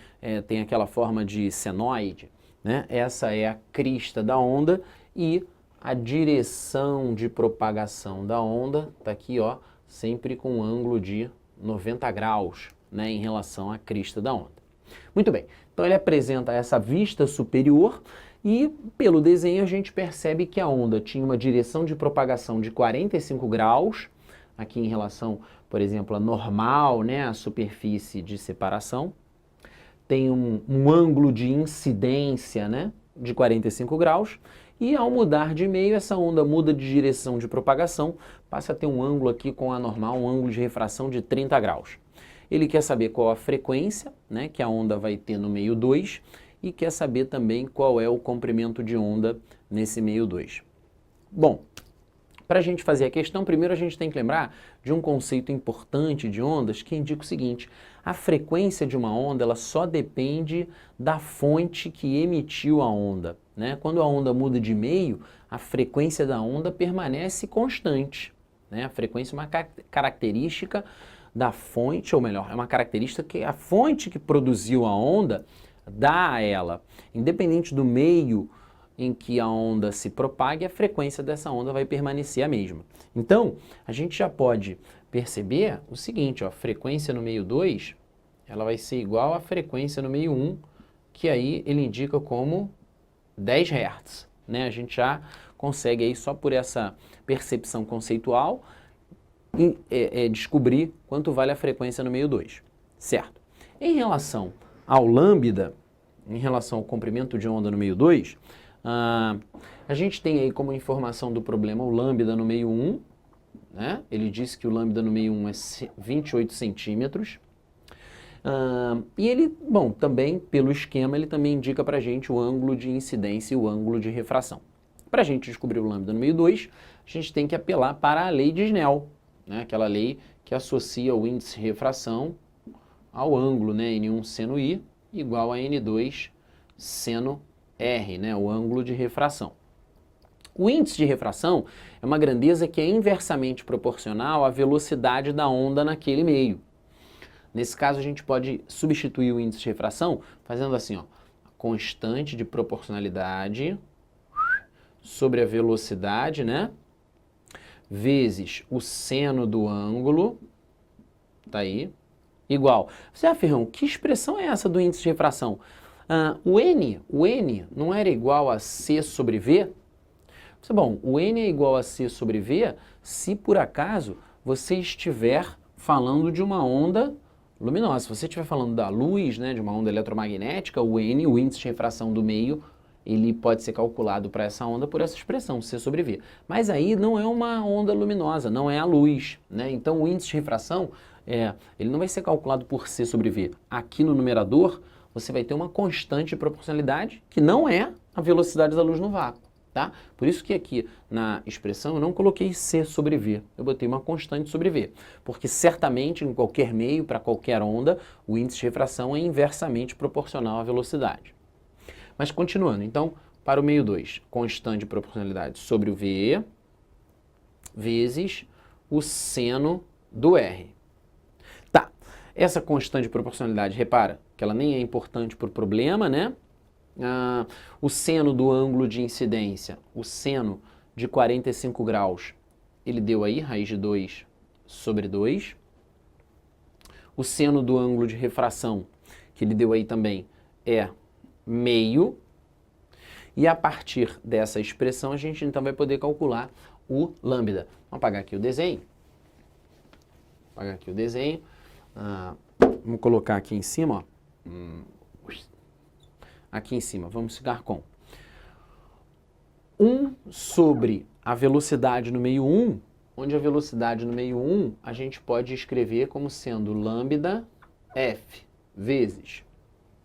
S1: aquela forma de senoide, né? Essa é a crista da onda e a direção de propagação da onda tá aqui, ó, sempre com um ângulo de 90 graus, né, em relação à crista da onda. Muito bem, então ele apresenta essa vista superior e pelo desenho a gente percebe que a onda tinha uma direção de propagação de 45 graus, aqui em relação, por exemplo, a normal, né, a superfície de separação, tem um ângulo de incidência, né, de 45 graus, e ao mudar de meio, essa onda muda de direção de propagação, passa a ter um ângulo aqui com a normal, um ângulo de refração de 30 graus. Ele quer saber qual a frequência, né, que a onda vai ter no meio 2, e quer saber também qual é o comprimento de onda nesse meio 2. Bom, para a gente fazer a questão, primeiro a gente tem que lembrar de um conceito importante de ondas que indica o seguinte: a frequência de uma onda ela só depende da fonte que emitiu a onda. né? Quando a onda muda de meio, a frequência da onda permanece constante, né? A frequência é uma característica da fonte, ou melhor, é uma característica que a fonte que produziu a onda dá a ela. Independente do meio em que a onda se propague, a frequência dessa onda vai permanecer a mesma. Então, a gente já pode perceber o seguinte, ó, a frequência no meio 2, ela vai ser igual à frequência no meio 1, que aí ele indica como 10 Hz, né? A gente já consegue aí, só por essa percepção conceitual, descobrir quanto vale a frequência no meio 2, certo? Em relação ao lambda, em relação ao comprimento de onda no meio 2, a gente tem aí como informação do problema o lambda no meio 1, né? Ele disse que o lambda no meio 1 é 28 centímetros. E ele, bom, também pelo esquema, ele também indica para a gente o ângulo de incidência e o ângulo de refração. Para a gente descobrir o lambda no meio 2, a gente tem que apelar para a lei de Snell, né? Aquela lei que associa o índice de refração ao ângulo, né? N1 seno I igual a N2 seno R, né? O ângulo de refração. O índice de refração é uma grandeza que é inversamente proporcional à velocidade da onda naquele meio. Nesse caso, a gente pode substituir o índice de refração fazendo assim, ó, a constante de proporcionalidade sobre a velocidade, né? Vezes o seno do ângulo, tá aí, igual. Você, Ferrão, que expressão é essa do índice de refração? O N não era igual a C sobre V? Bom, o N é igual a C sobre V se por acaso você estiver falando de uma onda luminosa. Se você estiver falando da luz, né, de uma onda eletromagnética, o N, o índice de refração do meio, ele pode ser calculado para essa onda por essa expressão, C sobre V. Mas aí não é uma onda luminosa, não é a luz, né? Então o índice de refração, ele não vai ser calculado por C sobre V. Aqui no numerador, você vai ter uma constante de proporcionalidade, que não é a velocidade da luz no vácuo. Tá? Por isso que aqui na expressão eu não coloquei C sobre V, eu botei uma constante sobre V, porque certamente em qualquer meio, para qualquer onda, o índice de refração é inversamente proporcional à velocidade. Mas continuando, então, para o meio 2, constante de proporcionalidade sobre o V vezes o seno do R. Tá, essa constante de proporcionalidade, repara que ela nem é importante para o problema, né? O seno do ângulo de incidência, o seno de 45 graus, ele deu aí raiz de 2 sobre 2. O seno do ângulo de refração, que ele deu aí também, é meio. E a partir dessa expressão, a gente então vai poder calcular o lambda. Vamos apagar aqui o desenho. Apagar aqui o desenho. Vamos colocar aqui em cima, ó. Aqui em cima, vamos ficar com 1 sobre a velocidade no meio 1, onde a velocidade no meio 1 a gente pode escrever como sendo lambda f vezes,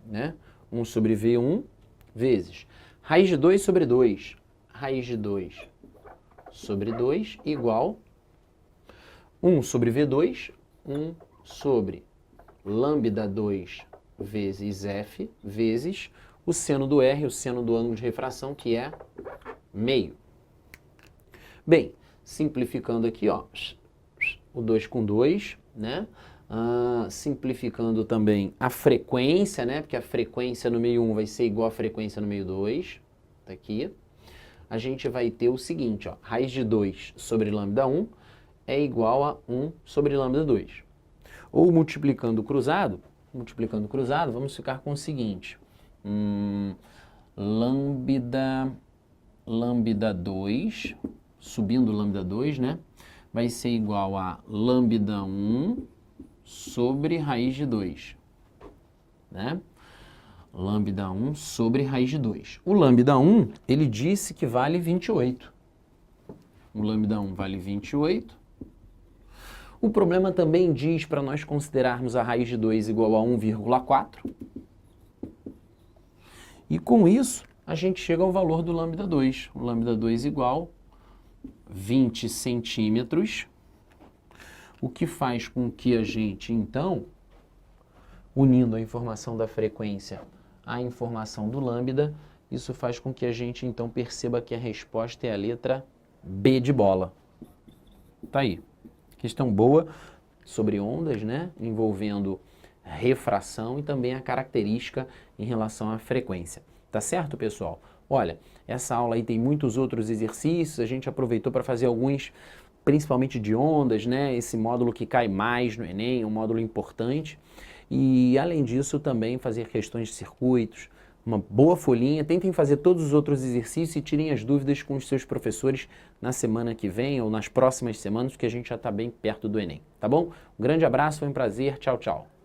S1: né? 1 sobre V1 vezes raiz de 2 sobre 2, raiz de 2 sobre 2 igual 1 sobre V2, 1 sobre lambda 2 vezes f vezes o seno do R, o seno do ângulo de refração, que é meio. Bem, simplificando aqui, ó, o 2 com 2, né? Simplificando também a frequência, né? Porque a frequência no meio 1 vai ser igual à frequência no meio 2, tá aqui. A gente vai ter o seguinte, ó, raiz de 2 sobre lambda 1 é igual a 1 sobre lambda 2. Ou multiplicando cruzado, vamos ficar com o seguinte, lambda 2, subindo lambda 2, né, vai ser igual a lambda 1 sobre raiz de 2, né? Lambda 1 sobre raiz de 2. O lambda 1, ele disse que vale 28. O lambda 1 vale 28. O problema também diz para nós considerarmos a raiz de 2 igual a 1,4. E com isso, a gente chega ao valor do lambda 2. O lambda 2 igual 20 centímetros, o que faz com que a gente, então, unindo a informação da frequência à informação do lambda, Isso faz com que a gente então perceba que a resposta é a letra B de bola. Tá aí. Questão boa sobre ondas, né? Envolvendo refração e também a característica em relação à frequência. Tá certo, pessoal? Olha, essa aula aí tem muitos outros exercícios, a gente aproveitou para fazer alguns, principalmente de ondas, né? Esse módulo que cai mais no Enem, um módulo importante. E além disso, também fazer questões de circuitos, uma boa folhinha. Tentem fazer todos os outros exercícios e tirem as dúvidas com os seus professores na semana que vem ou nas próximas semanas, porque a gente já está bem perto do Enem, tá bom? Um grande abraço, foi um prazer, tchau, tchau.